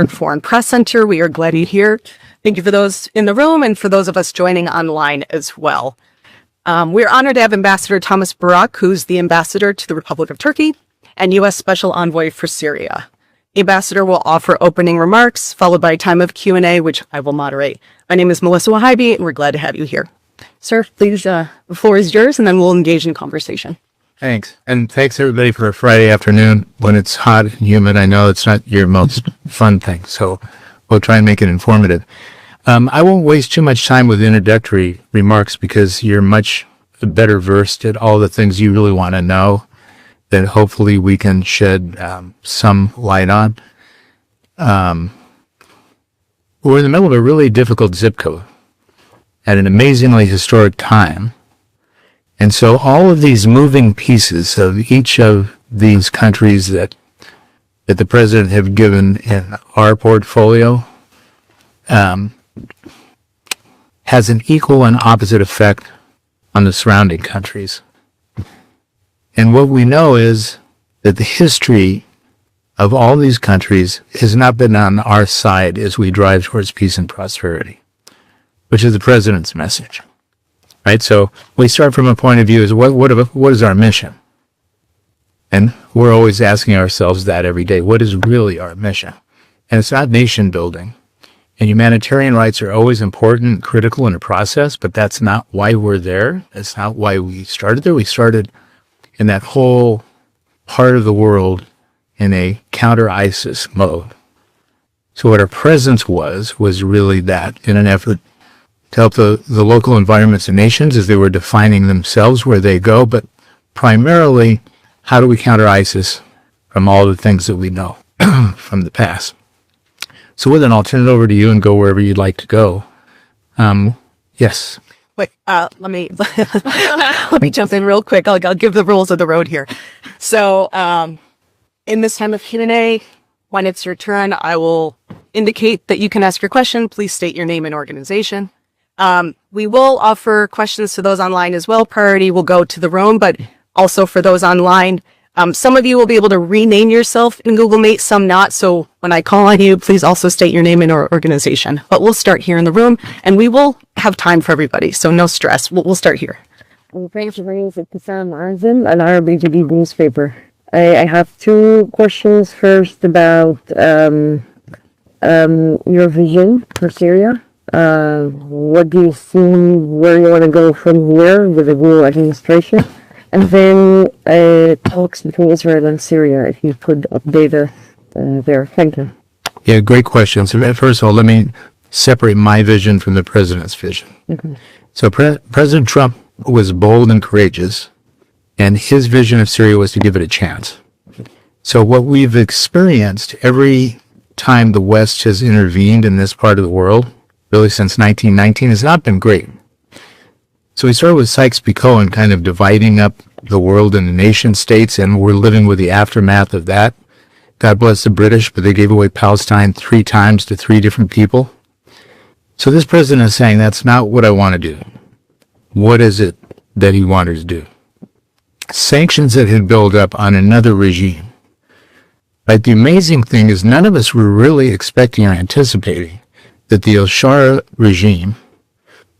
Foreign Press Center. We are glad you're here. Thank you for those in the room and for those of us joining online as well. We're honored to have Ambassador Thomas Barrack, who's the ambassador to the Republic of Turkey and U.S. Special Envoy for Syria. The ambassador will offer opening remarks, followed by a time of Q&A, which I will moderate. My name is Melissa Wahibi, and we're glad to have you here. Sir, please, the floor is yours, and then we'll engage in conversation. Thanks. And thanks, everybody, for a Friday afternoon when it's hot and humid. I know it's not your most fun thing, so we'll try and make it informative. I won't waste too much time with introductory remarks because you're much better versed at all the things you really want to know that hopefully we can shed some light on. We're in the middle of a really difficult zip code at an amazingly historic time. And so all of these moving pieces of each of these countries that the president have given in our portfolio has an equal and opposite effect on the surrounding countries. And what we know is that the history of all these countries has not been on our side as we drive towards peace and prosperity, which is the president's message, right? So we start from a point of view as what is our mission? And we're always asking ourselves that every day. What is really our mission? And it's not nation building. And humanitarian rights are always important and critical in the process, but that's not why we're there. That's not why we started there. We started in that whole part of the world in a counter-ISIS mode. So what our presence was really that in an effort to help the local environments and nations as they were defining themselves where they go, but primarily, how do we counter ISIS from all the things that we know from the past? So with that, I'll turn it over to you and go wherever you'd like to go. Yes. Wait, let me jump in real quick. I'll give the rules of the road here. So, in this time of Q&A, when it's your turn, I will indicate that you can ask your question. Please state your name and organization. We will offer questions to those online as well. Priority will go to the room, but also for those online, some of you will be able to rename yourself in Google Meet, some not. So when I call on you, please also state your name and organization. But we'll start here in the room, and we will have time for everybody. So no stress. We'll start here. Thanks for bringing us to Sam Arzin, an Arabic newspaper. I have two questions. First about your vision for Syria. What do you see where you want to go from here with the new administration? And then talks between Israel and Syria, if you could update us there. Thank you. Yeah, great question. So first of all, let me separate my vision from the president's vision. Mm-hmm. So President Trump was bold and courageous, and his vision of Syria was to give it a chance. So what we've experienced every time the West has intervened in this part of the world, really since 1919, has not been great. So we started with Sykes-Picot and kind of dividing up the world into nation states, and we're living with the aftermath of that. God bless the British, but they gave away Palestine 3 times to 3 different people. So this president is saying, that's not what I want to do. What is it that he wanted to do? Sanctions that had built up on another regime. But the amazing thing is none of us were really expecting or anticipating that the al-Shara regime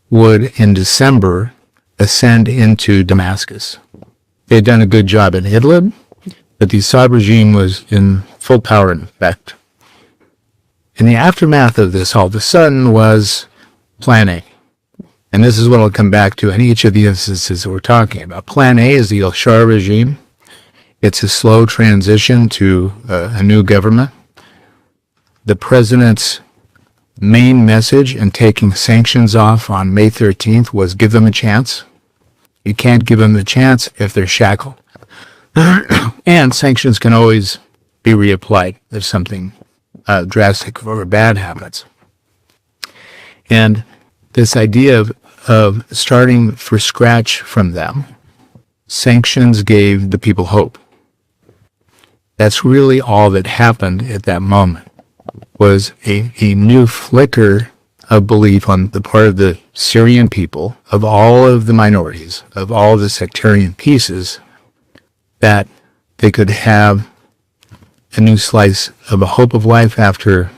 would, in December, ascend into Damascus. They had done a good job in Idlib, but the Assad regime was in full power and effect. In the aftermath of this, all of a sudden, was Plan A. And this is what I'll come back to in each of the instances that we're talking about. Plan A is the al-Shara regime. It's a slow transition to a new government. The president's main message in taking sanctions off on May 13th was give them a chance. You can't give them the chance if they're shackled. And sanctions can always be reapplied if something drastic or bad happens. And this idea of starting from scratch from them, sanctions gave the people hope. That's really all that happened at that moment, was a new flicker of belief on the part of the Syrian people, of all of the minorities, of all the sectarian pieces, that they could have a new slice of a hope of life after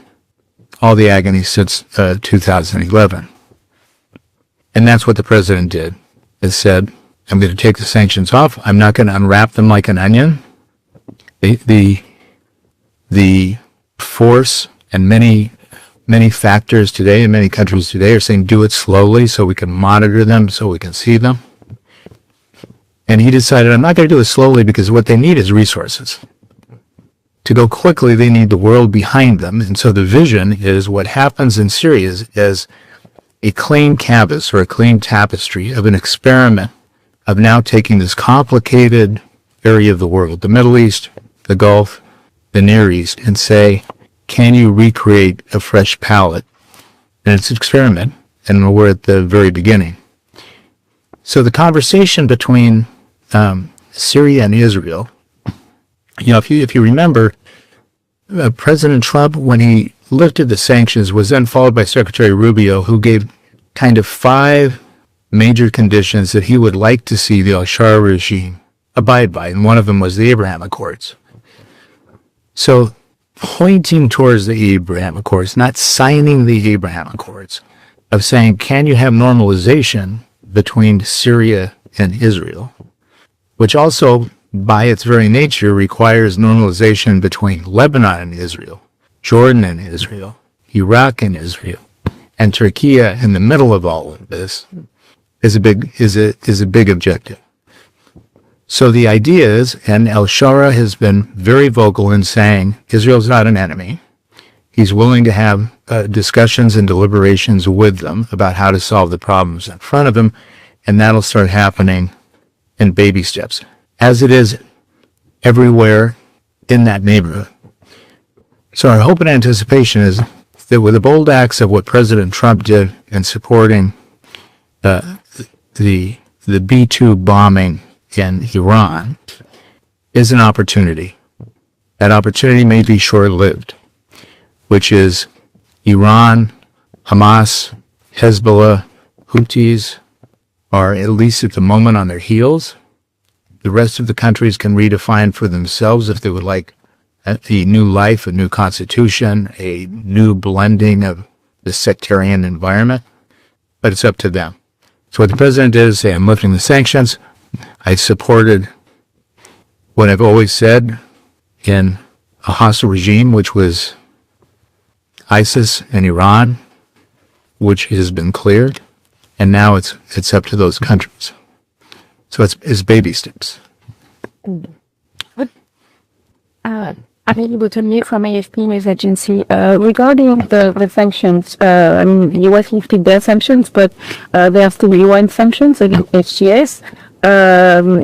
all the agony since 2011. And that's what the president did, is said, I'm going to take the sanctions off. I'm not going to unwrap them like an onion. The force and many factors today in many countries today are saying do it slowly so we can monitor them, so we can see them. And he decided, I'm not going to do it slowly because what they need is resources. To go quickly, they need the world behind them. And so the vision is what happens in Syria is a clean canvas or a clean tapestry of an experiment of now taking this complicated area of the world, the Middle East, the Gulf, the Near East, and say, can you recreate a fresh palette? And it's an experiment, and we're at the very beginning. So the conversation between Syria and Israel, if you remember, President Trump, when he lifted the sanctions, was then followed by Secretary Rubio, who gave kind of 5 major conditions that he would like to see the al-Shara regime abide by, and one of them was the Abraham Accords. So pointing towards the Abraham Accords, not signing the Abraham Accords, of saying, can you have normalization between Syria and Israel, which also, by its very nature, requires normalization between Lebanon and Israel, Jordan and Israel, Iraq and Israel, and Turkey in the middle of all of this is a big objective. So the idea is, and al-Shara has been very vocal in saying Israel's not an enemy. He's willing to have discussions and deliberations with them about how to solve the problems in front of him, and that'll start happening in baby steps, as it is everywhere in that neighborhood. So our hope and anticipation is that with the bold acts of what President Trump did in supporting the B-2 bombing in Iran is an opportunity. That opportunity may be short-lived, which is Iran, Hamas, Hezbollah, Houthis are at least at the moment on their heels. The rest of the countries can redefine for themselves if they would like a new life, a new constitution, a new blending of the sectarian environment, but it's up to them. So what the president did is say, I'm lifting the sanctions. I supported what I've always said in a hostile regime, which was ISIS and Iran, which has been cleared, and now it's up to those countries. So it's baby steps. I'm able to meet from AFP news agency regarding the sanctions. The U.S. lifted their sanctions, but there are still UN sanctions against HTS.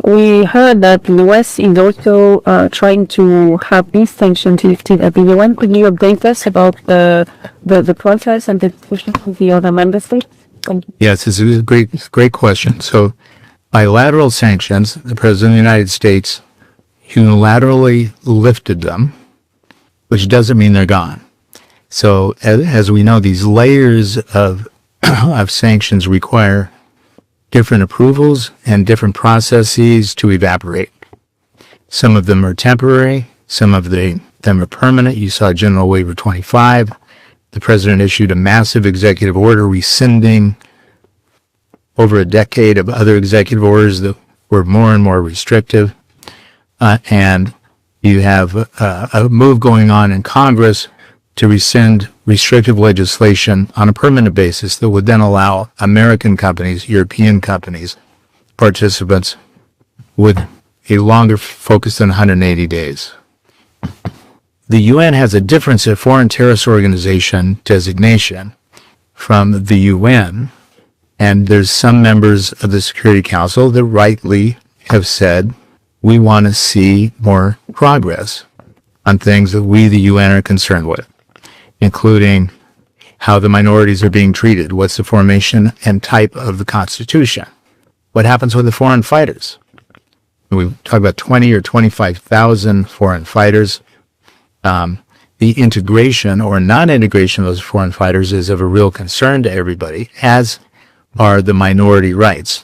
We heard that the U.S. is also trying to have these sanctions lifted at the UN. Could you update us about the process and the discussion with the other member states? Yes, it's a great question. So bilateral sanctions, the President of the United States unilaterally lifted them, which doesn't mean they're gone. So as we know, these layers of sanctions require different approvals and different processes to evaporate. Some of them are temporary, some of them are permanent. You saw General Waiver 25. The president issued a massive executive order rescinding over a decade of other executive orders that were more and more restrictive. And you have a move going on in Congress to rescind restrictive legislation on a permanent basis that would then allow American companies, European companies, participants with a longer focus than 180 days. The UN has a difference in foreign terrorist organization designation from the UN, and there's some members of the Security Council that rightly have said, we want to see more progress on things that we, the UN, are concerned with, including how the minorities are being treated, what's the formation and type of the Constitution, what happens with the foreign fighters. We talk about 20 or 25,000 foreign fighters. The integration or non-integration of those foreign fighters is of a real concern to everybody, as are the minority rights.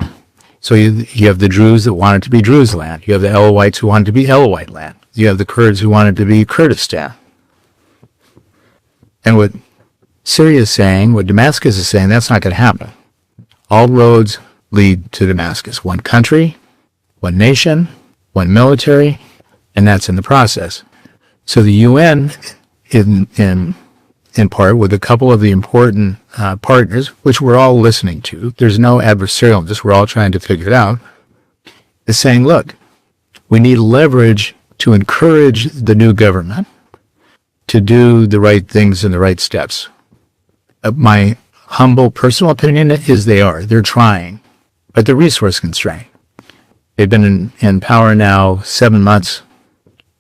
So you have the Druze that want it to be Druze land. You have the Alawites who want it to be Alawite land. You have the Kurds who want it to be Kurdistan. And what Syria is saying, what Damascus is saying, that's not going to happen. All roads lead to Damascus. One country, one nation, one military, and that's in the process. So the UN, in part, with a couple of the important partners, which we're all listening to, there's no adversarialness, we're all trying to figure it out, is saying, look, we need leverage to encourage the new government to do the right things and the right steps. My humble personal opinion is they're trying, but they're resource constrained. They've been in power now 7 months,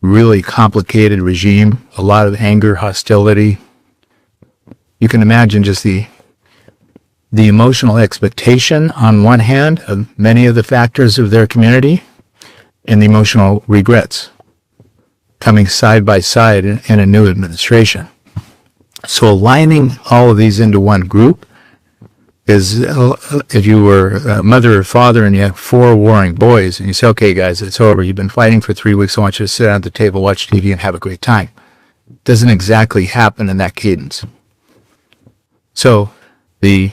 really complicated regime, a lot of anger, hostility. You can imagine just the emotional expectation on one hand of many of the factors of their community and the emotional regrets coming side by side in a new administration. So aligning all of these into one group is, if you were a mother or father and you have 4 warring boys and you say, okay, guys, it's over. You've been fighting for 3 weeks. I want you to sit down at the table, watch TV, and have a great time. It doesn't exactly happen in that cadence. So the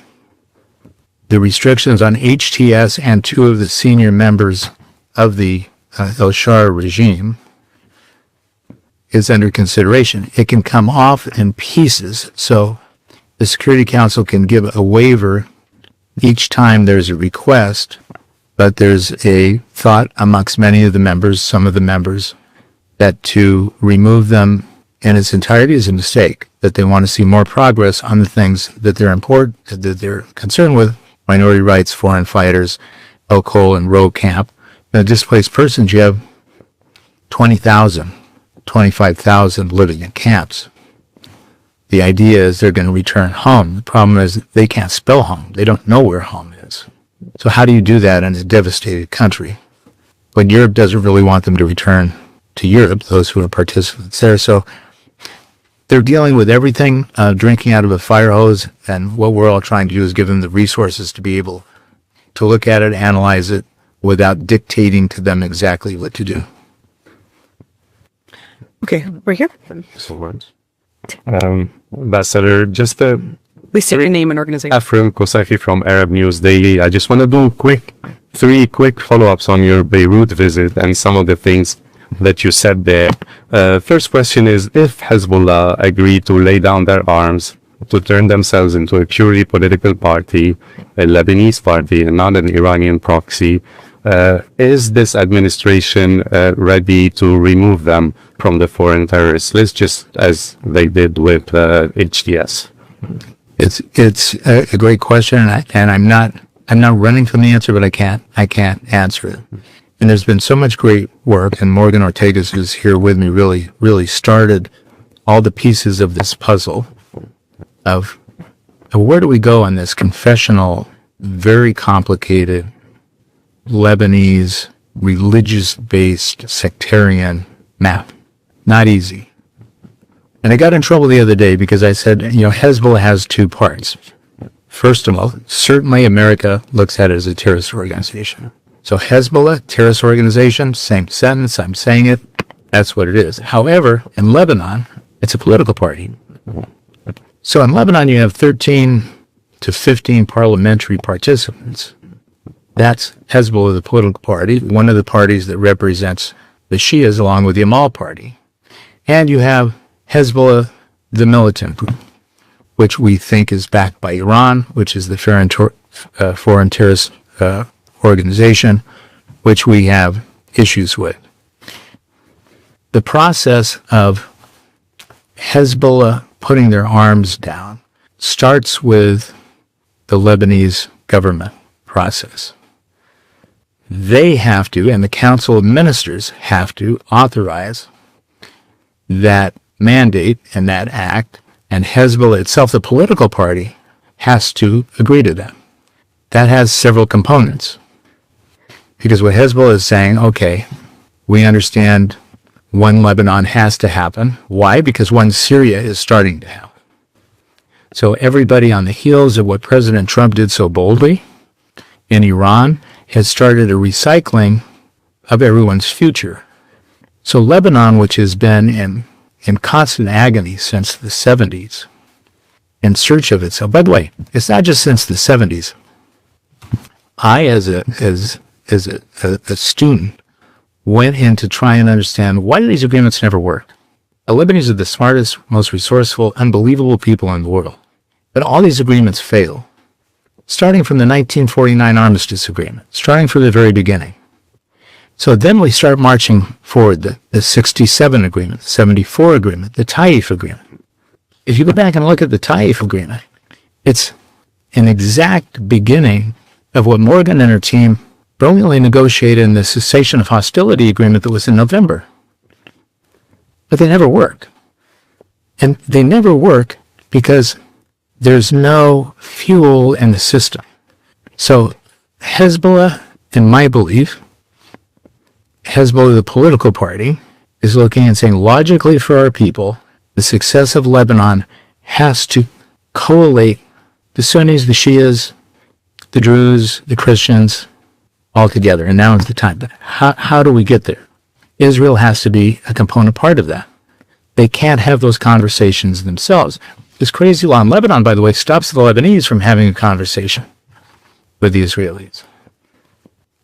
restrictions on HTS and 2 of the senior members of the al-Shar regime is under consideration. It can come off in pieces, so the Security Council can give a waiver each time there's a request, but there's a thought amongst many of the members, some of the members, that to remove them in its entirety is a mistake, that they want to see more progress on the things that they're important, that they're concerned with, minority rights, foreign fighters, Al-Qol and Row Camp. The displaced persons, you have 20,000, 25,000 living in camps. The idea is they're going to return home. The problem is they can't spell home. They don't know where home is. So how do you do that in a devastated country when Europe doesn't really want them to return to Europe, those who are participants there? So they're dealing with everything, drinking out of a fire hose, and what we're all trying to do is give them the resources to be able to look at it, analyze it, without dictating to them exactly what to do. Okay, we're here. So much. Ambassador, just Please state your name and organization. Afrin Kosafi from Arab News Daily. I just want to do 3 quick follow-ups on your Beirut visit and some of the things that you said there. First question is, if Hezbollah agreed to lay down their arms, to turn themselves into a purely political party, a Lebanese party, and not an Iranian proxy, is this administration ready to remove them from the foreign terrorist list, just as they did with HTS? It's a great question, and I'm not running from the answer, but I can't answer it. And there's been so much great work, and Morgan Ortegas, who's here with me, really started all the pieces of this puzzle of where do we go on this confessional, very complicated Lebanese religious-based sectarian map. Not easy. And I got in trouble the other day because I said, Hezbollah has 2 parts. First of all, certainly America looks at it as a terrorist organization. So Hezbollah, terrorist organization, same sentence, I'm saying it, that's what it is. However, in Lebanon, it's a political party. So in Lebanon, you have 13 to 15 parliamentary participants. That's Hezbollah, the political party, one of the parties that represents the Shias along with the Amal party. And you have Hezbollah, the militant group, which we think is backed by Iran, which is the foreign terrorist organization, which we have issues with. The process of Hezbollah putting their arms down starts with the Lebanese government process. They have to, and the Council of Ministers have to, authorize that mandate and that act, and Hezbollah itself, the political party, has to agree to that. That has several components. Because what Hezbollah is saying, okay, we understand one Lebanon has to happen. Why? Because one Syria is starting to happen. So everybody on the heels of what President Trump did so boldly in Iran has started a recycling of everyone's future. So Lebanon, which has been in constant agony since the 70s, in search of itself. By the way, it's not just since the 70s. I, as a student, went in to try and understand why do these agreements never work. The Lebanese are the smartest, most resourceful, unbelievable people in the world. But all these agreements fail. Starting from the 1949 Armistice Agreement, starting from the very beginning. So then we start marching forward, the 67 Agreement, the 74 Agreement, the Taif Agreement. If you go back and look at the Taif Agreement, it's an exact beginning of what Morgan and her team brilliantly negotiated in the cessation of hostility agreement that was in November. But they never work. And they never work because there's no fuel in the system. So Hezbollah, in my belief, Hezbollah, the political party, is looking and saying, logically for our people, the success of Lebanon has to collate the Sunnis, the Shias, the Druze, the Christians, all together. And now is the time. But how do we get there? Israel has to be a component part of that. They can't have those conversations themselves. This crazy law in Lebanon, by the way, stops the Lebanese from having a conversation with the Israelis.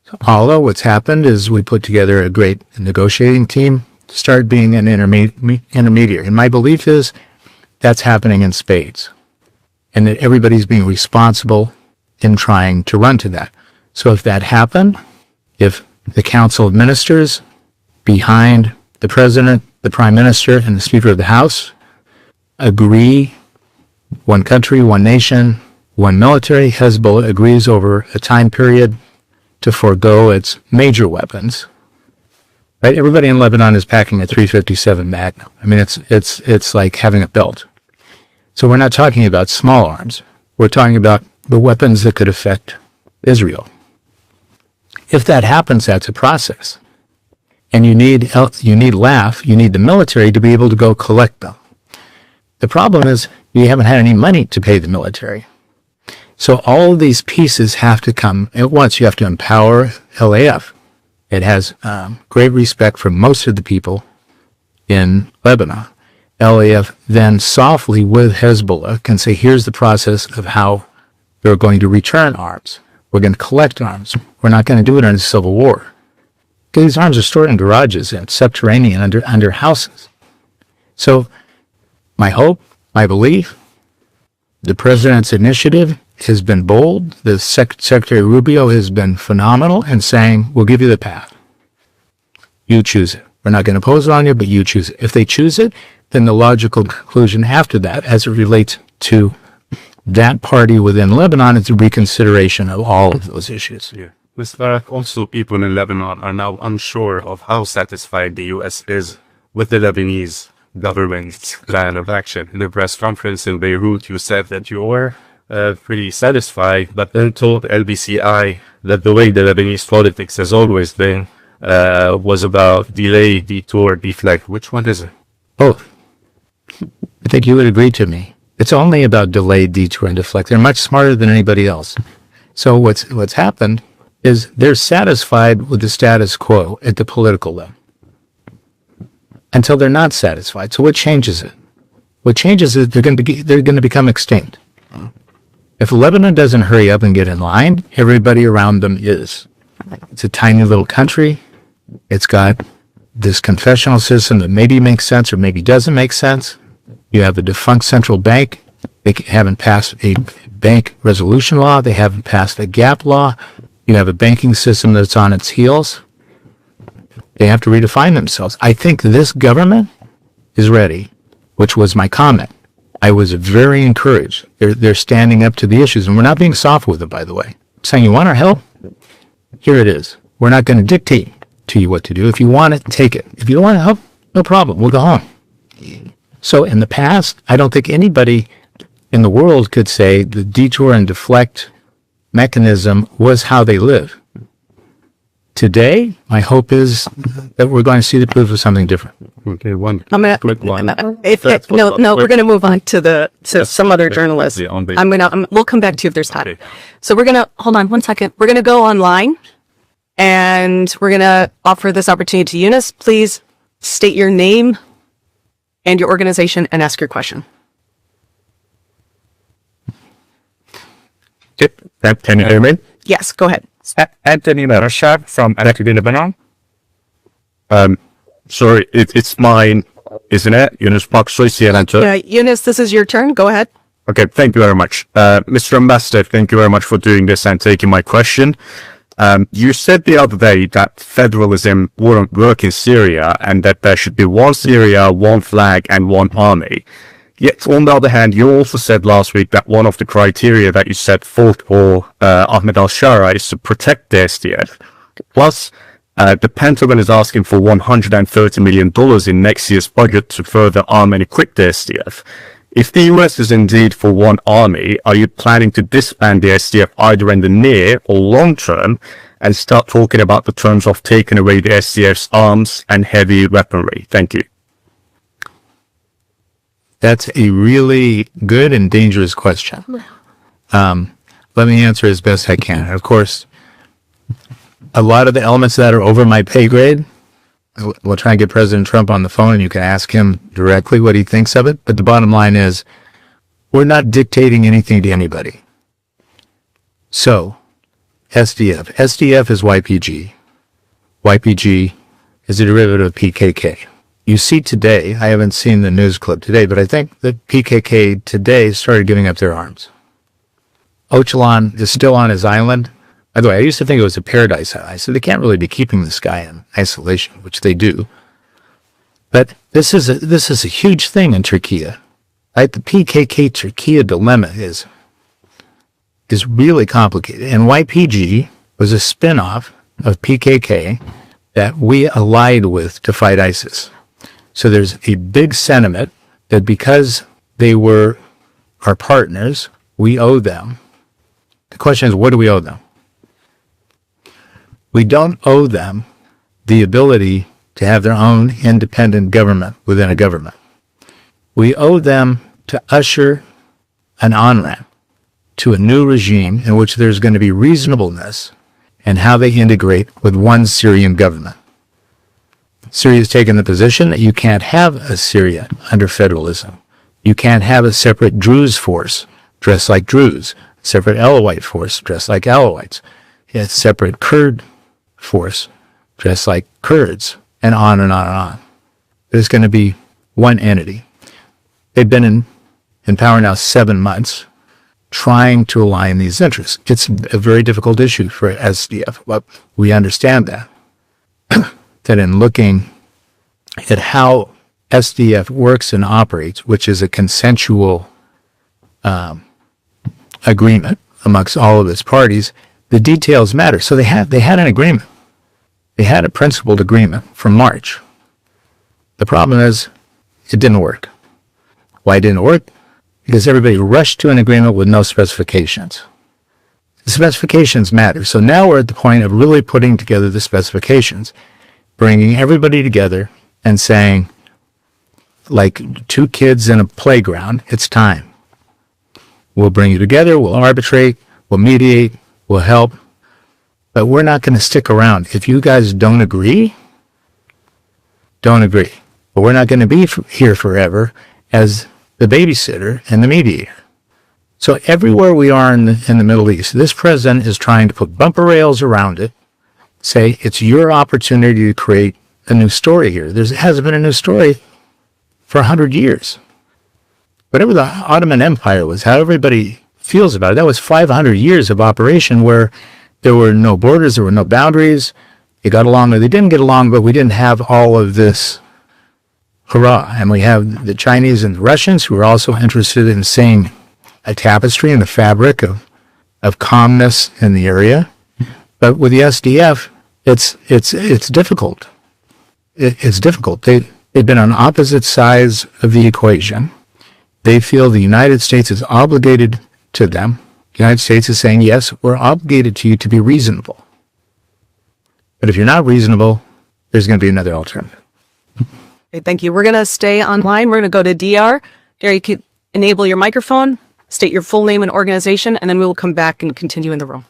So, although what's happened is we put together a great negotiating team to start being an intermediary. And my belief is that's happening in spades. And that everybody's being responsible in trying to run to that. So if that happened, if the Council of Ministers behind the President, the Prime Minister, and the Speaker of the House agree, one country, one nation, one military, Hezbollah agrees over a time period to forego its major weapons, right? Everybody in Lebanon is packing a .357 Magnum. I mean, it's like having a belt. So we're not talking about small arms. We're talking about the weapons that could affect Israel. If that happens, that's a process. And you need the military to be able to go collect them. The problem is you haven't had any money to pay the military. So all of these pieces have to come at once. You have to empower LAF. It has great respect for most of the people in Lebanon. LAF then softly with Hezbollah can say, here's the process of how we're going to return arms. We're going to collect arms. We're not going to do it in a civil war. Because these arms are stored in garages and subterranean under houses. So my hope, my belief, the president's initiative has been bold. The Secretary Rubio has been phenomenal in saying, we'll give you the path. You choose it. We're not going to impose it on you, but you choose it. If they choose it, then the logical conclusion after that, as it relates to that party within Lebanon, is a reconsideration of all of those issues. Yeah. Mr. Barrack, also people in Lebanon are now unsure of how satisfied the U.S. is with the Lebanese government's plan of action. In the press conference in Beirut, you said that you were pretty satisfied, but then told LBCI that the way the Lebanese politics has always been was about delay, detour, deflect. Which one is it? Both. I think you would agree to me. It's only about delay, detour, and deflect. They're much smarter than anybody else. So what's happened is they're satisfied with the status quo at the political level until they're not satisfied. So what changes it? What changes is they're going to become extinct. If Lebanon doesn't hurry up and get in line, everybody around them is. It's a tiny little country. It's got this confessional system that maybe makes sense or maybe doesn't make sense. You have a defunct central bank. They haven't passed a bank resolution law. They haven't passed a gap law. You have a banking system that's on its heels. They have to redefine themselves. I think this government is ready, which was my comment. I was very encouraged. They're standing up to the issues, and we're not being soft with them, by the way. I'm saying, you want our help? Here it is. We're not going to dictate to you what to do. If you want it, take it. If you don't want help, no problem. We'll go home. So in the past, I don't think anybody in the world could say the detour and deflect mechanism was how they live. Today, my hope is that we're going to see the proof of something different. Okay, quick one. No, we're going to move on to some other journalists. We'll come back to you if there's time. Okay. So we're going to, hold on one second. We're going to go online and we're going to offer this opportunity to Eunice. Please state your name and your organization and ask your question. Can you hear me? Yes, go ahead. Anthony Rashad from Barrack, Lebanon. Sorry, it's mine, isn't it? Yunus Paksoy, CNN. Eunice, this is your turn. Go ahead. Okay, thank you very much. Mr. Ambassador, thank you very much for doing this and taking my question. You said the other day that federalism wouldn't work in Syria and that there should be one Syria, one flag, and one army. Yet, on the other hand, you also said last week that one of the criteria that you set forth for Ahmed al-Shara is to protect the SDF. Plus, the Pentagon is asking for $130 million in next year's budget to further arm and equip the SDF. If the US is indeed for one army, are you planning to disband the SDF either in the near or long term and start talking about the terms of taking away the SDF's arms and heavy weaponry? Thank you. That's a really good and dangerous question. Let me answer as best I can. Of course, a lot of the elements that are over my pay grade, we'll try and get President Trump on the phone and you can ask him directly what he thinks of it. But the bottom line is, we're not dictating anything to anybody. So, SDF. SDF is YPG. YPG is a derivative of PKK. You see today, I haven't seen the news clip today, but I think that PKK today started giving up their arms. Öcalan is still on his island. By the way, I used to think it was a paradise island. I said they can't really be keeping this guy in isolation, which they do. But this is a huge thing in Turkey. Right? The PKK-Turkey dilemma is really complicated. And YPG was a spin-off of PKK that we allied with to fight ISIS. So there's a big sentiment that because they were our partners, we owe them. The question is, what do we owe them? We don't owe them the ability to have their own independent government within a government. We owe them to usher an on-ramp to a new regime in which there's going to be reasonableness in how they integrate with one Syrian government. Syria has taken the position that you can't have a Syria under federalism. You can't have a separate Druze force dressed like Druze, separate Alawite force dressed like Alawites, a separate Kurd force dressed like Kurds, and on and on and on. There's going to be one entity. They've been in power now 7 months, trying to align these interests. It's a very difficult issue for SDF, but we understand that. That in looking at how SDF works and operates, which is a consensual agreement amongst all of its parties, the details matter. So they had an agreement. They had a principled agreement from March. The problem is it didn't work. Why it didn't work? Because everybody rushed to an agreement with no specifications. The specifications matter. So now we're at the point of really putting together the specifications, bringing everybody together and saying, like two kids in a playground, it's time. We'll bring you together, we'll arbitrate, we'll mediate, we'll help, but we're not going to stick around. If you guys don't agree, don't agree. But we're not going to be here forever as the babysitter and the mediator. So everywhere we are in the Middle East, this president is trying to put bumper rails around it, say it's your opportunity to create a new story here. There hasn't been a new story for 100 years. Whatever the Ottoman Empire was, how everybody feels about it, that was 500 years of operation where there were no borders, there were no boundaries. You got along, or they didn't get along, but we didn't have all of this hurrah. And we have the Chinese and the Russians who are also interested in seeing a tapestry and the fabric of calmness in the area. But with the SDF, it's difficult. It's difficult. They've been on opposite sides of the equation. They feel the United States is obligated to them. The United States is saying, yes, we're obligated to you to be reasonable. But if you're not reasonable, there's going to be another alternative. Okay, thank you. We're going to stay online. We're going to go to DR. There, you can enable your microphone, state your full name and organization, and then we will come back and continue in the room.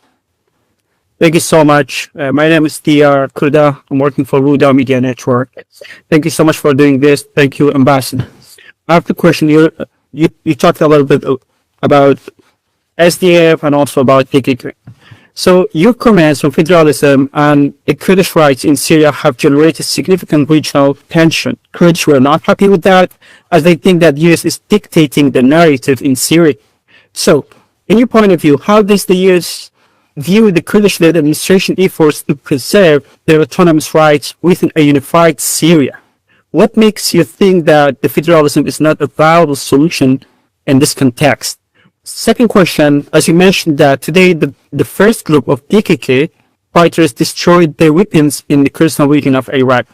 Thank you so much. My name is DR Kurda. I'm working for Ruda Media Network. Thank you so much for doing this. Thank you, Ambassador. I have the question. You talked a little bit about SDF and also about PKK. So your comments on federalism and the Kurdish rights in Syria have generated significant regional tension. Kurds were not happy with that, as they think that US is dictating the narrative in Syria. So, in your point of view, how does the US view the Kurdish-led administration efforts to preserve their autonomous rights within a unified Syria? What makes you think that the federalism is not a viable solution in this context? Second question, as you mentioned that today the first group of PKK fighters destroyed their weapons in the Kurdistan region of Iraq.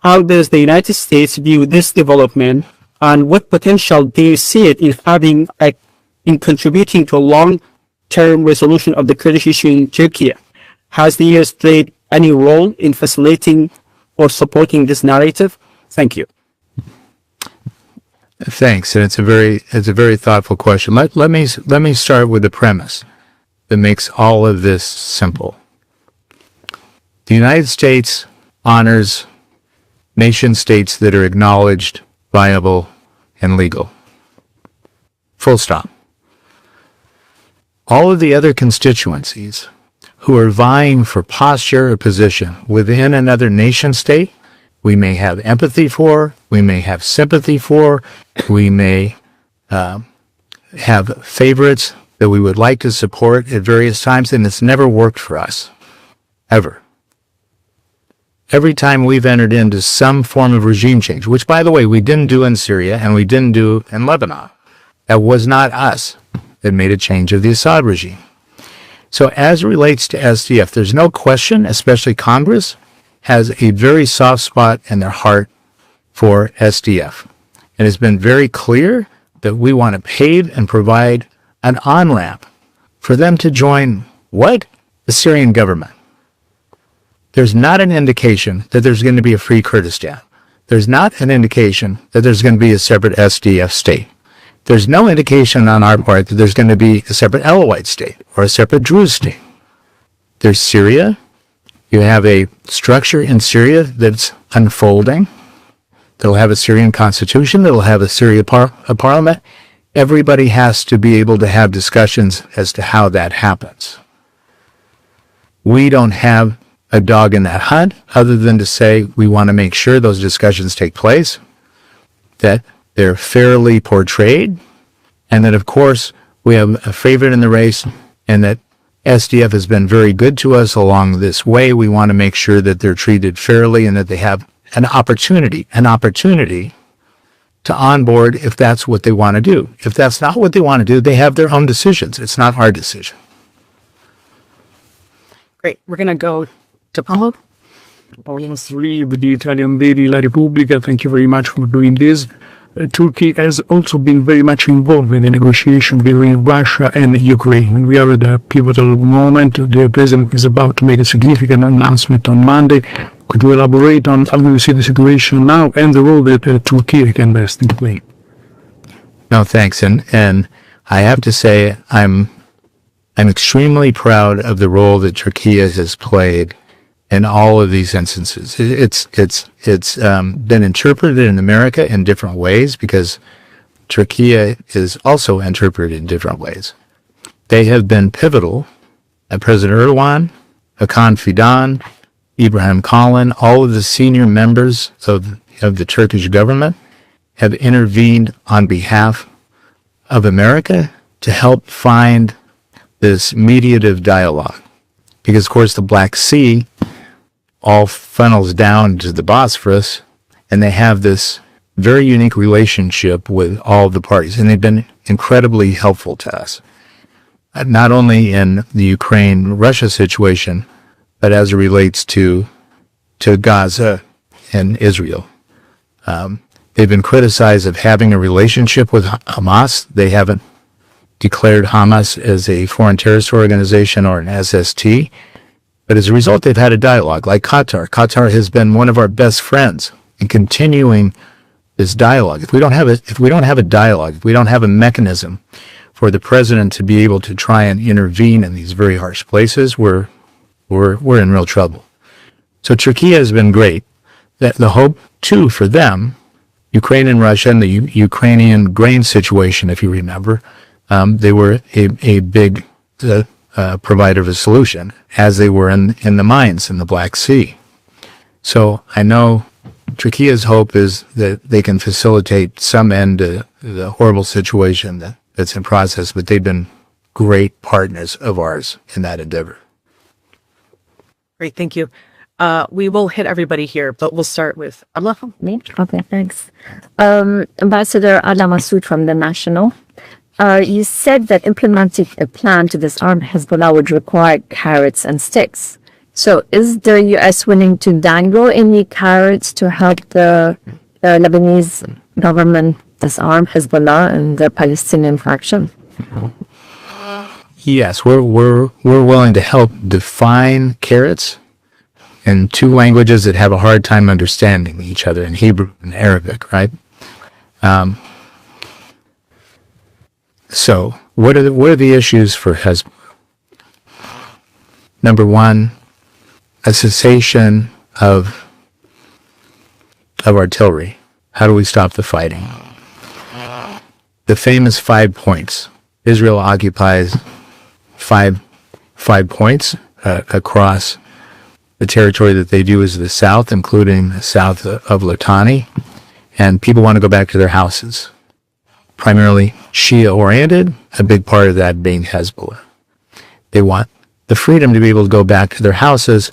How does the United States view this development, and what potential do you see it in having in contributing to a long-term resolution of the Kurdish issue in Turkey? Has the US played any role in facilitating or supporting this narrative? Thank you. Thanks, and it's a very thoughtful question. Let me start with the premise that makes all of this simple. The United States honors nation states that are acknowledged, viable, and legal. Full stop. All of the other constituencies who are vying for posture or position within another nation state, we may have empathy for, we may have sympathy for, we may have favorites that we would like to support at various times, and it's never worked for us, ever. Every time we've entered into some form of regime change, which, by the way, we didn't do in Syria and we didn't do in Lebanon, that was not us that made a change of the Assad regime. So as it relates to SDF, there's no question, especially Congress, has a very soft spot in their heart for SDF. It has been very clear that we want to pave and provide an on-ramp for them to join what? The Syrian government. There's not an indication that there's going to be a free Kurdistan. There's not an indication that there's going to be a separate SDF state. There's no indication on our part that there's going to be a separate Alawite state or a separate Druze state. There's Syria. You have a structure in Syria that's unfolding. That'll have a Syrian constitution. That'll have a Syrian parliament. Everybody has to be able to have discussions as to how that happens. We don't have a dog in that hunt other than to say we want to make sure those discussions take place, that they're fairly portrayed, and that, of course, we have a favorite in the race, and that SDF has been very good to us along this way. We want to make sure that they're treated fairly and that they have an opportunity to onboard if that's what they want to do. If that's not what they want to do, they have their own decisions. It's not our decision. Great. We're going to go to Paolo. Paolo Three with the Italian daily La Repubblica. Thank you very much for doing this. Turkey has also been very much involved in the negotiation between Russia and Ukraine. We are at a pivotal moment. The president is about to make a significant announcement on Monday. Could you elaborate on how you see the situation now and the role that Turkey can best play? No, thanks. And I have to say, I'm extremely proud of the role that Turkey has played in all of these instances. It's been interpreted in America in different ways because Turkey is also interpreted in different ways. They have been pivotal. President Erdogan, Hakan Fidan, Ibrahim Kalin, all of the senior members of the Turkish government have intervened on behalf of America to help find this mediative dialogue. Because, of course, the Black Sea all funnels down to the Bosphorus, and they have this very unique relationship with all the parties, and they've been incredibly helpful to us, not only in the Ukraine-Russia situation, but as it relates to Gaza and Israel. They've been criticized of having a relationship with Hamas. They haven't declared Hamas as a foreign terrorist organization or an SST. But as a result, they've had a dialogue like Qatar. Qatar has been one of our best friends in continuing this dialogue. If we don't have a dialogue, if we don't have a mechanism for the president to be able to try and intervene in these very harsh places, we're in real trouble. So Turkey has been great. The hope too for them, Ukraine and Russia and the Ukrainian grain situation, if you remember, they were a big provider of a solution, as they were in the mines in the Black Sea. So I know Turkey's hope is that they can facilitate some end to the horrible situation that's in process, but they've been great partners of ours in that endeavor. Great, thank you. We will hit everybody here, but we'll start with Allah. Me? Okay, thanks. Ambassador Adla Masood from The National. You said that implementing a plan to disarm Hezbollah would require carrots and sticks. So is the U.S. willing to dangle any carrots to help the Lebanese government disarm Hezbollah and the Palestinian faction? Yes, we're willing to help define carrots in two languages that have a hard time understanding each other, in Hebrew and Arabic, right? So what are the issues for Hezbollah? Number one, a cessation of artillery. How do we stop the fighting? The famous 5 points. Israel occupies five points across the territory that they do is the south, including the south of Litani, and people want to go back to their houses. Primarily Shia-oriented, a big part of that being Hezbollah. They want the freedom to be able to go back to their houses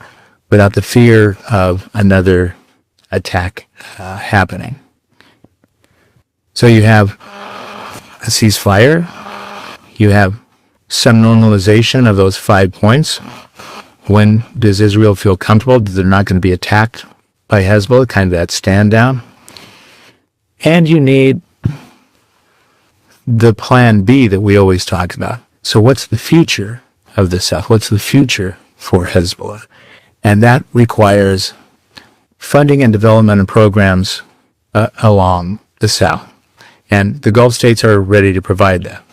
without the fear of another attack happening. So you have a ceasefire, you have some normalization of those 5 points. When does Israel feel comfortable that they're not going to be attacked by Hezbollah, kind of that stand down? And you need the plan B that we always talk about. So what's the future of the South? What's the future for Hezbollah? And that requires funding and development and programs along the South. And the Gulf states are ready to provide that.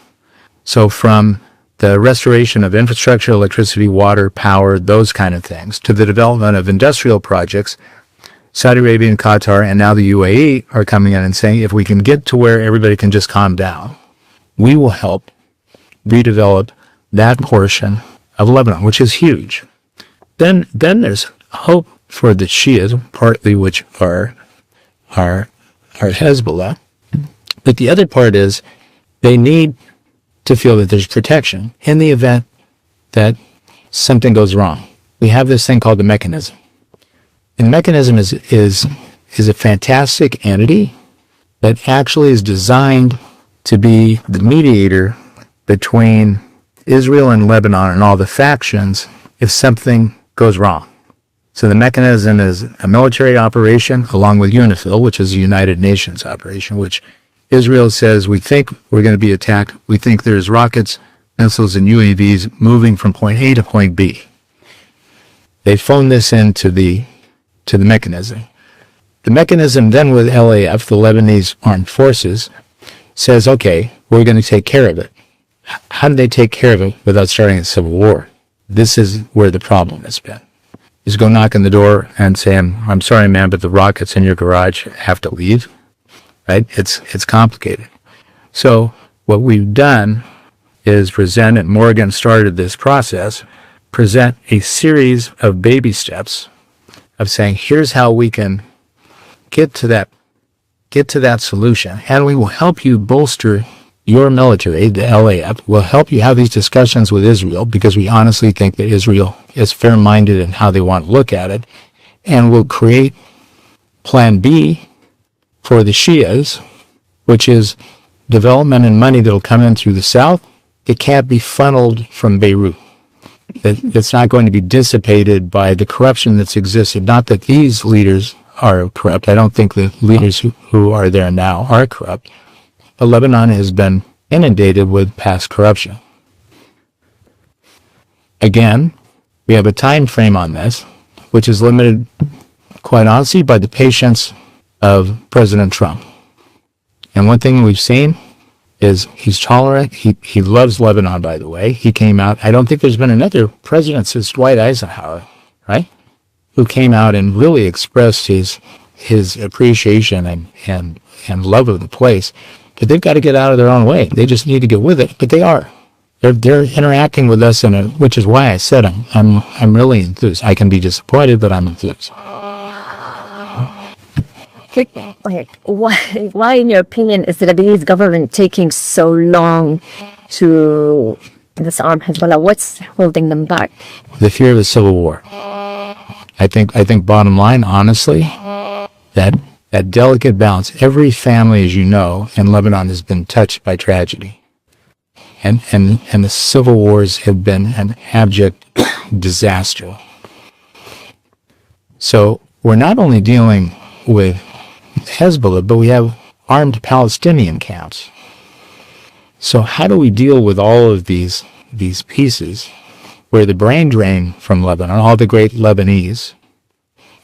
So from the restoration of infrastructure, electricity, water, power, those kind of things, to the development of industrial projects, Saudi Arabia and Qatar and now the UAE are coming in and saying, if we can get to where everybody can just calm down, we will help redevelop that portion of Lebanon, which is huge. Then there's hope for the Shias, partly which are Hezbollah. But the other part is they need to feel that there's protection in the event that something goes wrong. We have this thing called the mechanism. And the mechanism is a fantastic entity that actually is designed to be the mediator between Israel and Lebanon and all the factions if something goes wrong. So the mechanism is a military operation along with UNIFIL, which is a United Nations operation, which Israel says, we think we're going to be attacked. We think there's rockets, missiles, and UAVs moving from point A to point B. They phone this into the mechanism. The mechanism then with LAF, the Lebanese Armed Forces, says, okay, we're going to take care of it. How do they take care of it without starting a civil war? This is where the problem has been. Is go knock on the door and say, I'm sorry, man, but the rockets in your garage have to leave. Right? It's complicated. So what we've done is present, and Morgan started this process, present a series of baby steps of saying, here's how we can get to that solution, and we will help you bolster your military. The LAF will help you have these discussions with Israel, because we honestly think that Israel is fair-minded in how they want to look at it, and we'll create Plan B for the Shias, which is development and money that will come in through the south. It can't be funneled from Beirut. It's not going to be dissipated by the corruption that's existed. Not that these leaders are corrupt. I don't think the leaders who are there now are corrupt. But Lebanon has been inundated with past corruption. Again, we have a time frame on this, which is limited, quite honestly, by the patience of President Trump. And one thing we've seen is he's tolerant. He loves Lebanon, by the way. He came out. I don't think there's been another president since Dwight Eisenhower, right, who came out and really expressed his appreciation and love of the place. but they've got to get out of their own way. They just need to get with it, but they are. They're interacting with us which is why I said I'm really enthused. I can be disappointed, but I'm enthused. Okay, why, in your opinion, is the Lebanese government taking so long to disarm Hezbollah? What's holding them back? The fear of a civil war. I think bottom line, honestly, that delicate balance. Every family, as you know, in Lebanon has been touched by tragedy. And the civil wars have been an abject disaster. So we're not only dealing with Hezbollah, but we have armed Palestinian camps. So how do we deal with all of these pieces where the brain drain from Lebanon, all the great Lebanese,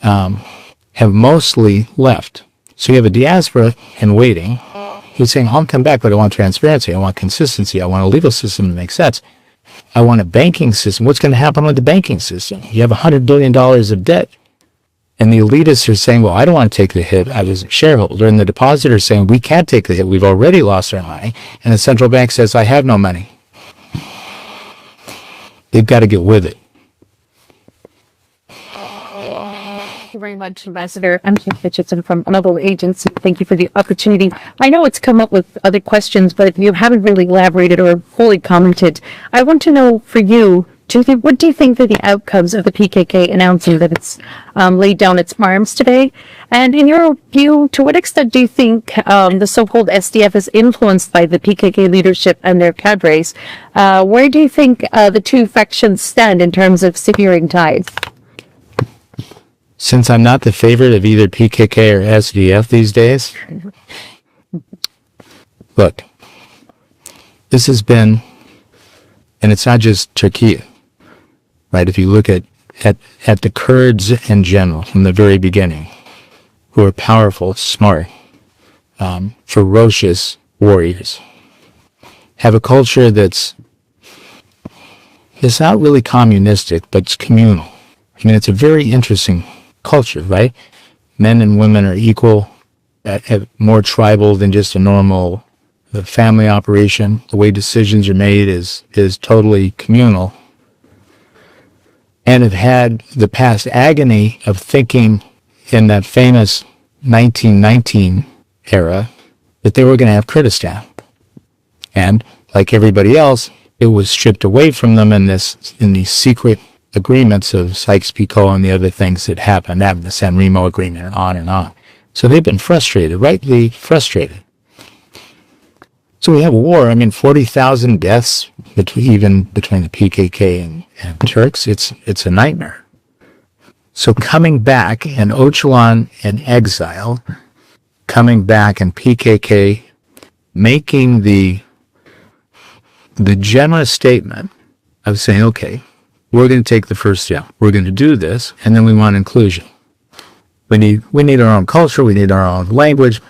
have mostly left? So you have a diaspora in waiting who's saying, I'll come back, but I want transparency, I want consistency, I want a legal system that makes sense. I want a banking system. What's going to happen with the banking system? You have $100 billion of debt. And the elitists are saying, well, I don't want to take the hit. I was a shareholder. And the depositors saying, we can't take the hit. We've already lost our money. And the central bank says, I have no money. They've got to get with it. Thank you very much, Ambassador. I'm Kim Hitchison from Global Agents. Thank you for the opportunity. I know it's come up with other questions, but you haven't really elaborated or fully commented. I want to know for you, what do you think are the outcomes of the PKK announcing that it's laid down its arms today? And in your view, to what extent do you think the so-called SDF is influenced by the PKK leadership and their cadres? Where do you think the two factions stand in terms of securing ties? Since I'm not the favorite of either PKK or SDF these days, look, this has been, and it's not just Turkey, right? If you look at the Kurds in general from the very beginning, who are powerful, smart, ferocious warriors, have a culture it's not really communistic, but it's communal. I mean, it's a very interesting culture, right? Men and women are equal, more tribal than just a normal family operation. The way decisions are made is totally communal. And have had the past agony of thinking in that famous 1919 era that they were going to have Kurdistan. And like everybody else, it was stripped away from them in these secret agreements of Sykes-Picot and the other things that happened, the San Remo agreement, and on and on. So they've been frustrated, rightly frustrated. So we have a war. I mean, 40,000 deaths between the PKK and Turks. It's a nightmare. So coming back, and Öcalan in exile, coming back, and PKK making the generous statement of saying, okay, we're going to take the first step. We're going to do this, and then we want inclusion. We need our own culture. We need our own language.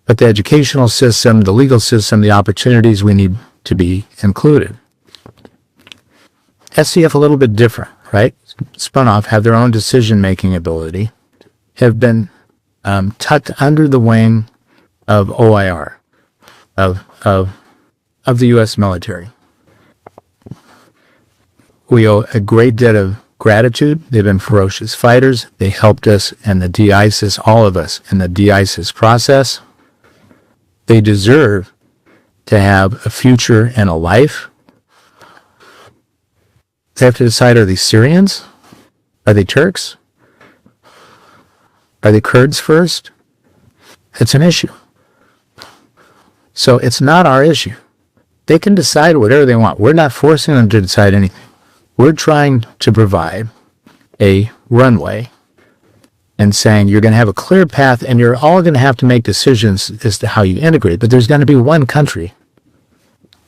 But the educational system, the legal system, the opportunities, we need to be included. SDF a little bit different, right? Spun off, have their own decision-making ability, have been tucked under the wing of OIR, of the U.S. military. We owe a great debt of gratitude. They've been ferocious fighters. They helped us in the de-ISIS, all of us, in the de-ISIS process. They deserve to have a future and a life. They have to decide, are they Syrians? Are they Turks? Are they Kurds first? It's an issue. So it's not our issue. They can decide whatever they want. We're not forcing them to decide anything. We're trying to provide a runway and saying you're going to have a clear path and you're all going to have to make decisions as to how you integrate. But there's going to be one country.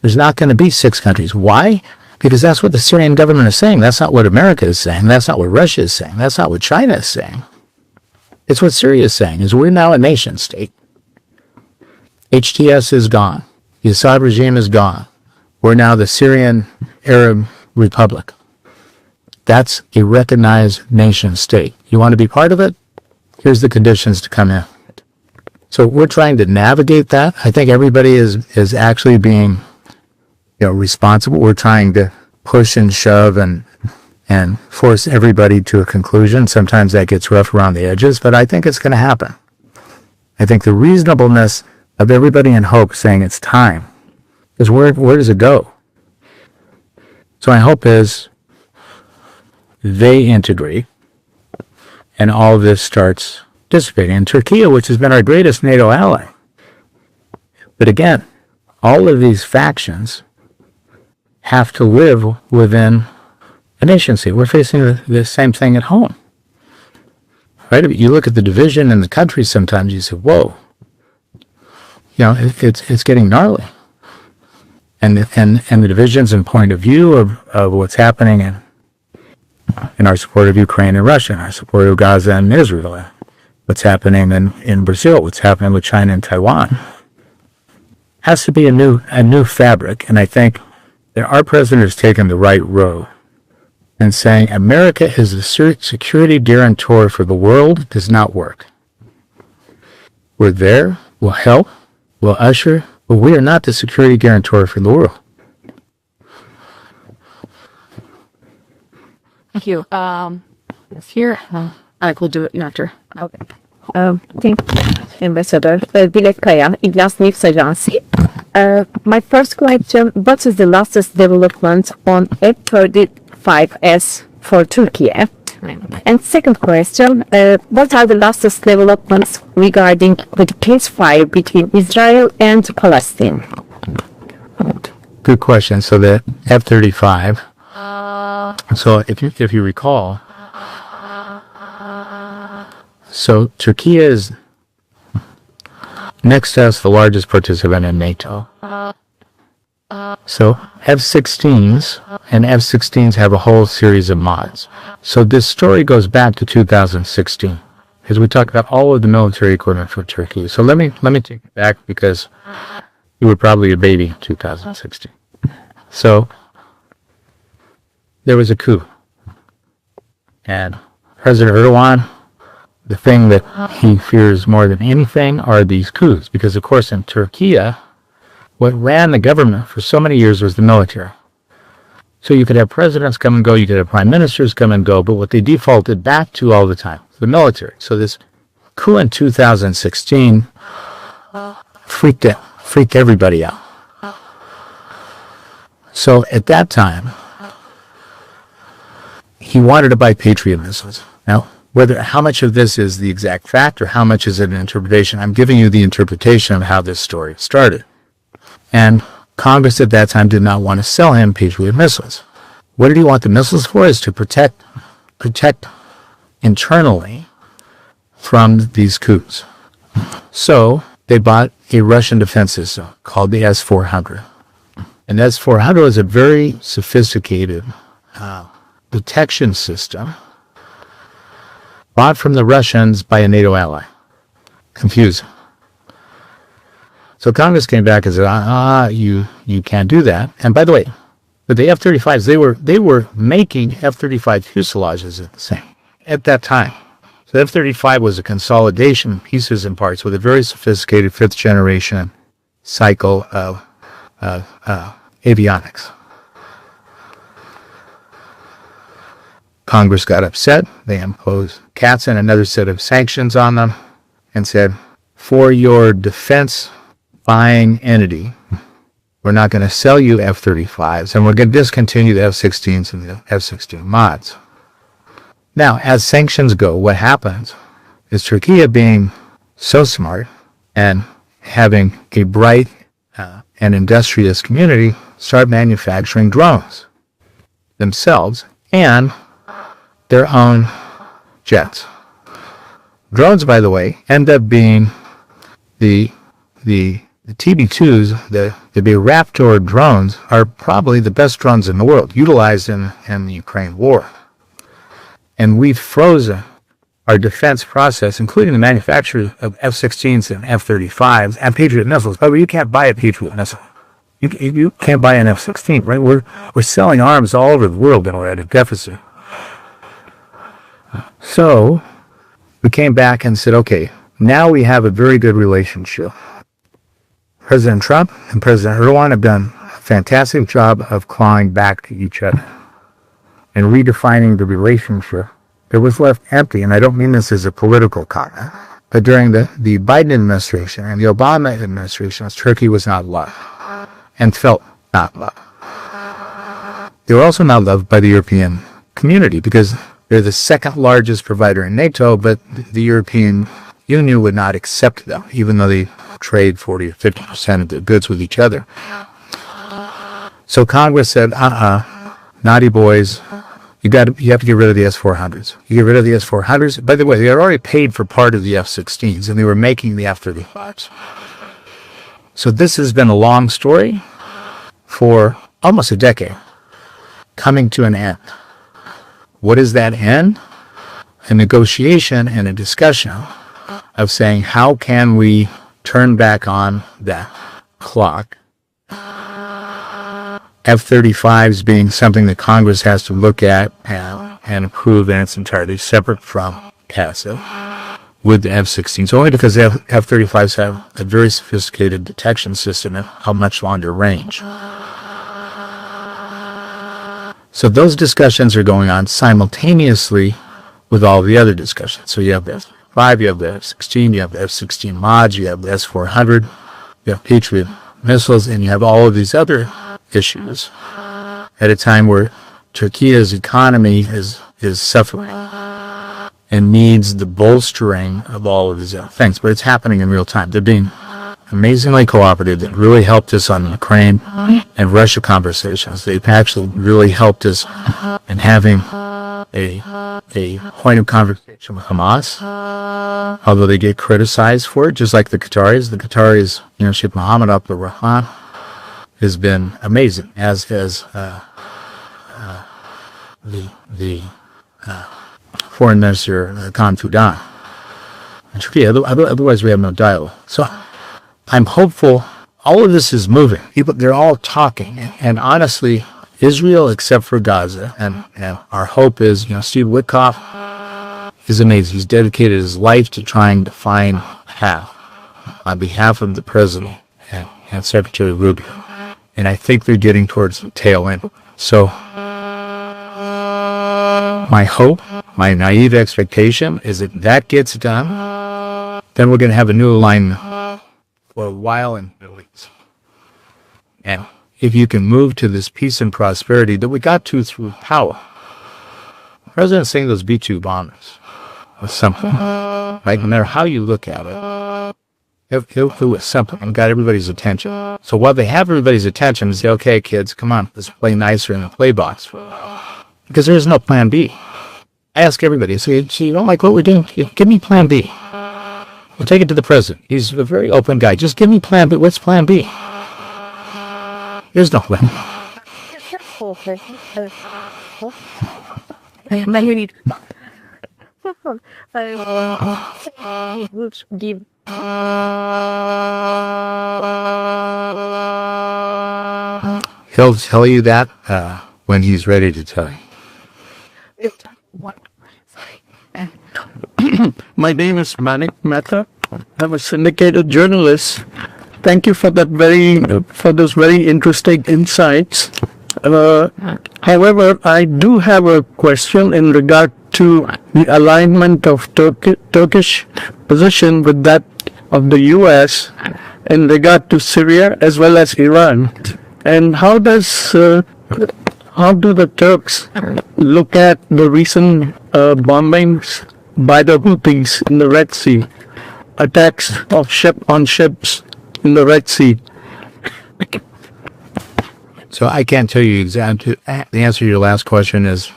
There's not going to be 6 countries. Why? Because that's what the Syrian government is saying. That's not what America is saying. That's not what Russia is saying. That's not what China is saying. It's what Syria is saying, is we're now a nation state. HTS is gone. The Assad regime is gone. We're now the Syrian Arab Republic. That's a recognized nation state. You want to be part of it? Here's the conditions to come in. So we're trying to navigate that. I think everybody is actually being, responsible. We're trying to push and shove and force everybody to a conclusion. Sometimes that gets rough around the edges, but I think it's going to happen. I think the reasonableness of everybody in hope saying it's time is where does it go? So my hope is they integrate and all of this starts dissipating. And Turkey, which has been our greatest NATO ally. But again, all of these factions have to live within a nation state. We're facing the same thing at home. Right? You look at the division in the country sometimes, you say, whoa. It's getting gnarly. And the divisions and point of view of what's happening in our support of Ukraine and Russia, in our support of Gaza and Israel, what's happening in Brazil, what's happening with China and Taiwan, has to be a new fabric. And I think that our president has taken the right road and saying America is the security guarantor for the world does not work. We're there, we'll help, we'll usher, but we are not the security guarantor for the world. Thank you. Here, I will do it after. Okay. Thank you, Ambassador. Dilek Kaya, Iglas News Agency. My first question, what is the latest development on F-35S for Turkey? And second question, what are the latest developments regarding the ceasefire between Israel and Palestine? Good question. So the F-35, so if you recall, so Turkey is next to us the largest participant in NATO. So F-16s and F-16s have a whole series of mods. So this story goes back to 2016 because we talked about all of the military equipment for Turkey. So let me take it back because you were probably a baby in 2016. So there was a coup. And President Erdogan, the thing that he fears more than anything are these coups. Because, of course, in Turkey, what ran the government for so many years was the military. So you could have presidents come and go, you could have prime ministers come and go, but what they defaulted back to all the time, the military. So this coup in 2016 freaked everybody out. So at that time, he wanted to buy Patriot missiles. Now, how much of this is the exact fact or how much is it an interpretation? I'm giving you the interpretation of how this story started. And Congress at that time did not want to sell him Patriot missiles. What did he want the missiles for? Is to protect internally from these coups. So they bought a Russian defense system called the S-400. And S-400 is a very sophisticated detection system bought from the Russians by a NATO ally. Confusing. So Congress came back and said, you can't do that. And by the way, with the F-35s, they were making F-35 fuselages at that time. So F-35 was a consolidation of pieces and parts with a very sophisticated fifth generation cycle of avionics. Congress got upset. They imposed Katz and another set of sanctions on them and said, for your defense buying entity, we're not going to sell you F-35s and we're going to discontinue the F-16s and the F-16 mods. Now, as sanctions go, what happens is Turkey being so smart and having a bright and industrious community start manufacturing drones themselves and their own jets. Drones, by the way, end up being the TB2s, the Raptor drones, are probably the best drones in the world, utilized in the Ukraine war. And we've frozen our defense process, including the manufacture of F-16s and F-35s and Patriot missiles. By the way, you can't buy a Patriot missile. You can't buy an F-16, right? We're selling arms all over the world and we're at a deficit. So we came back and said, okay, Now we have a very good relationship. President Trump and President Erdogan have done a fantastic job of clawing back to each other and redefining the relationship that was left empty. And I don't mean this as a political comment, but during the Biden administration and the Obama administration, Turkey was not loved and felt not loved. They were also not loved by the European community because they're the second largest provider in NATO, but the European Union would not accept them, even though they trade 40 or 50% of their goods with each other. So Congress said, naughty boys, you have to get rid of the S-400s. You get rid of the S-400s. By the way, they had already paid for part of the F-16s, and they were making the F-35s. So this has been a long story for almost a decade, coming to an end. What is that end? A negotiation and a discussion of saying, how can we turn back on that clock? F-35s being something that Congress has to look at and approve, and it's entirely separate from passive with the F-16s, only because the F-35s have a very sophisticated detection system at a much longer range. So those discussions are going on simultaneously with all the other discussions. So you have the F-5, you have the F-16, you have the F-16 mods, you have the S-400, you have Patriot missiles, and you have all of these other issues at a time where Turkey's economy is suffering and needs the bolstering of all of these other things. But it's happening in real time. They're being amazingly cooperative. They really helped us on Ukraine and Russia conversations. They've actually really helped us in having a point of conversation with Hamas, although they get criticized for it, just like the Qataris. The Qataris, Sheikh Mohammed Abdul Rahman, has been amazing, as has the Foreign Minister Khan Fudan. Otherwise, we have no dialogue. So I'm hopeful. All of this is moving. They're all talking. And honestly, Israel, except for Gaza, and our hope is, Steve Witkoff is amazing. He's dedicated his life to trying to find path on behalf of the president and Secretary Rubio. And I think they're getting towards the tail end. So my hope, my naive expectation is that that gets done, then we're going to have a new alignment for a while in the Middle East. And if you can move to this peace and prosperity that we got to through power. The president saying those B-2 bombers was something. Right? No matter how you look at it, it was something and got everybody's attention. So while they have everybody's attention, say, okay, kids, come on, let's play nicer in the play box. Because there is no plan B. I ask everybody, say, you don't like what we're doing? Give me plan B. We'll take it to the president. He's a very open guy. Just give me plan B. What's plan B? There's no plan. He'll tell you that when he's ready to tell you. My name is Manik Mehta. I'm a syndicated journalist. Thank you for those very interesting insights. However, I do have a question in regard to the alignment of Turkish position with that of the U.S. in regard to Syria as well as Iran. And how do the Turks look at the recent bombings by the Houthis in the Red Sea, attacks on ships in the Red Sea? So I can't tell you exactly. The answer to your last question is,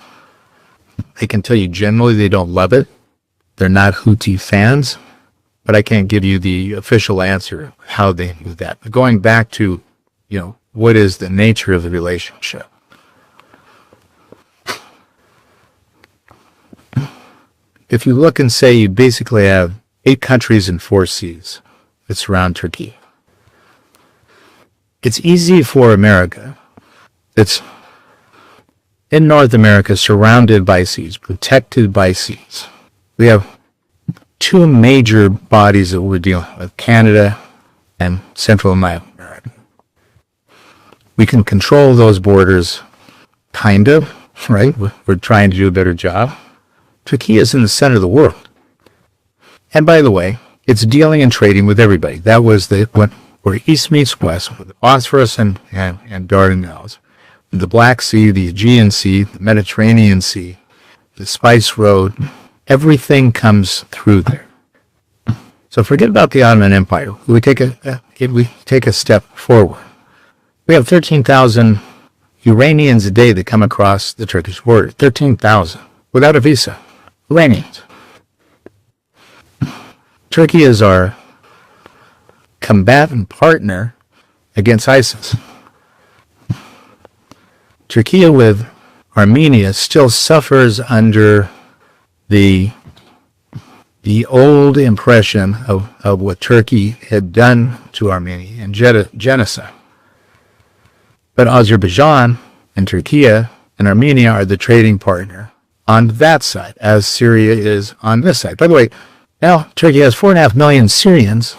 I can tell you generally they don't love it. They're not Houthi fans, but I can't give you the official answer how they do that. But going back to, what is the nature of the relationship? If you look and say you basically have 8 countries and 4 seas that surround Turkey, it's easy for America, that's in North America, surrounded by seas, protected by seas. We have two major bodies that we're dealing with, Canada and Central America. We can control those borders, kind of, right? We're trying to do a better job. Turkey is in the center of the world. And by the way, it's dealing and trading with everybody. That was where East meets West, with the Bosphorus and Dardanelles, the Black Sea, the Aegean Sea, the Mediterranean Sea, the Spice Road. Everything comes through there. So forget about the Ottoman Empire. We take a step forward. We have 13,000 Iranians a day that come across the Turkish border. 13,000 without a visa. Iranians. Turkey is our combatant partner against ISIS. Turkey with Armenia still suffers under the old impression of what Turkey had done to Armenia and genocide. But Azerbaijan and Turkey and Armenia are the trading partner on that side, as Syria is on this side. By the way, now Turkey has 4.5 million Syrians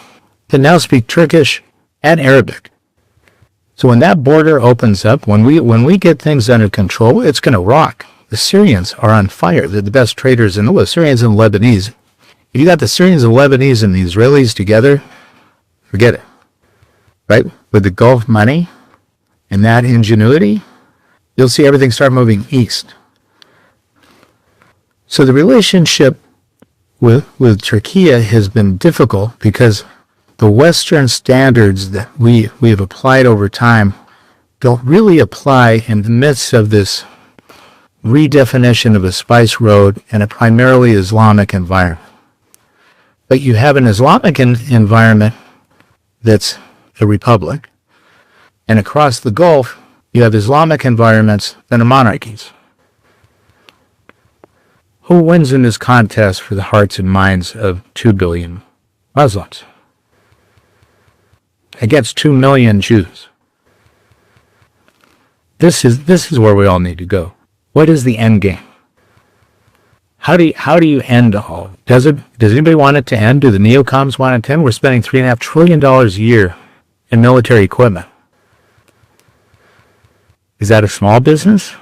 that now speak Turkish and Arabic. So when that border opens up, when we get things under control, it's going to rock. The Syrians are on fire. They're the best traders in the world. Syrians and Lebanese. If you got the Syrians and Lebanese and the Israelis together, forget it. Right? With the Gulf money and that ingenuity, you'll see everything start moving east. So the relationship with Turkey has been difficult because the Western standards that we have applied over time don't really apply in the midst of this redefinition of a spice road in a primarily Islamic environment. But you have an Islamic environment that's a republic, and across the Gulf, you have Islamic environments that are monarchies. Who wins in this contest for the hearts and minds of 2 billion Muslims against 2 million Jews? This is where we all need to go. What is the end game? How do you end all? Does anybody want it to end? Do the neocons want it to end? We're spending $3.5 trillion a year in military equipment. Is that a small business?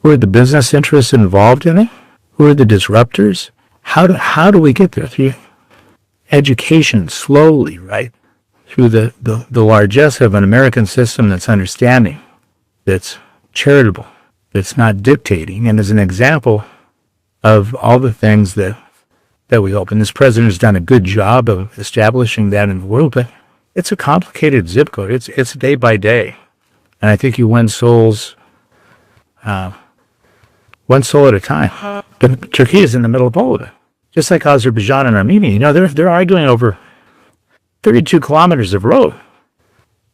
Who are the business interests involved in it? Who are the disruptors? How do we get there? Through education, slowly, right? Through the largesse of an American system that's understanding, that's charitable, that's not dictating, and is an example of all the things that we hope. And this president has done a good job of establishing that in the world, but it's a complicated zip code. It's day by day. And I think you win souls one soul at a time. But Turkey is in the middle of all of it. Just like Azerbaijan and Armenia. You know, they're arguing over 32 kilometers of road.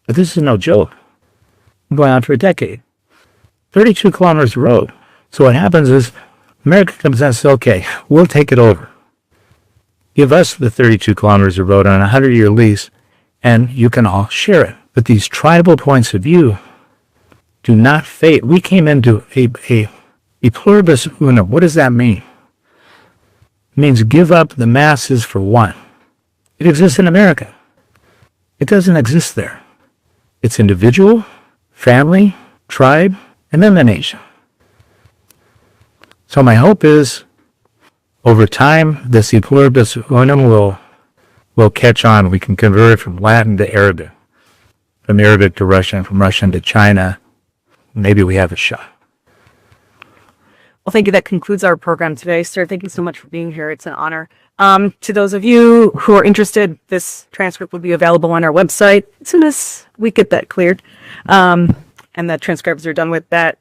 But this is no joke. It's going on for a decade. 32 kilometers of road. So what happens is America comes in and says, okay, we'll take it over. Give us the 32 kilometers of road on a 100-year lease, and you can all share it. But these tribal points of view do not fade. We came into a pluribus unum. What does that mean? It means give up the masses for one. It exists in America. It doesn't exist there. It's individual, family, tribe, and then the nation. So my hope is, over time, this e pluribus unum will catch on. We can convert it from Latin to Arabic, from Arabic to Russian, from Russian to China. Maybe we have a shot. Well, thank you. That concludes our program today. Sir, thank you so much for being here. It's an honor. To those of you who are interested, this transcript will be available on our website as soon as we get that cleared. And the transcripts are done with that.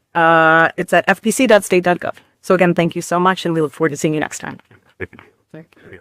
It's at fpc.state.gov. So again, thank you so much, and we look forward to seeing you next time. Thank you.